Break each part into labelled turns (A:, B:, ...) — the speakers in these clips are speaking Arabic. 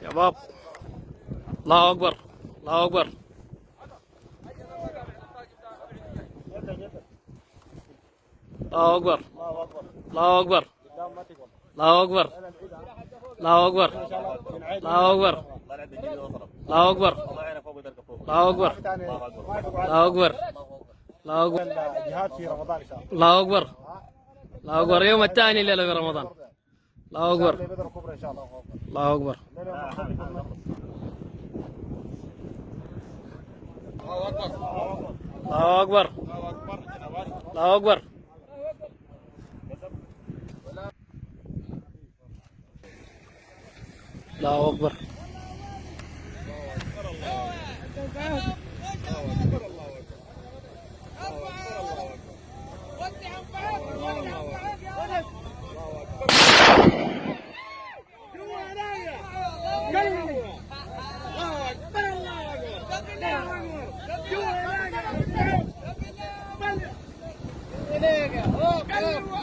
A: شباب الله اكبر الله اكبر الله اكبر الله اكبر الله اكبر الله اكبر الله اكبر الله اكبر الله اكبر الله اكبر الله اكبر
B: جهاد في رمضان ان شاء الله.
A: الله اكبر الله اكبر اليوم الثاني ليله في رمضان. الله اكبر
B: بدر كبرى ان شاء الله.
A: الله اكبر الله اكبر الله اكبر الله اكبر الله اكبر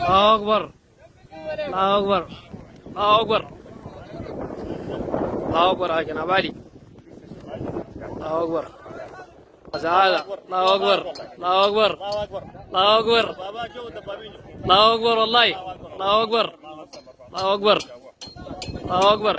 A: الله اكبر الله اكبر الله اكبر يا جناب علي. الله اكبر سعادة. الله اكبر الله اكبر الله اكبر الله اكبر والله. الله اكبر الله اكبر الله اكبر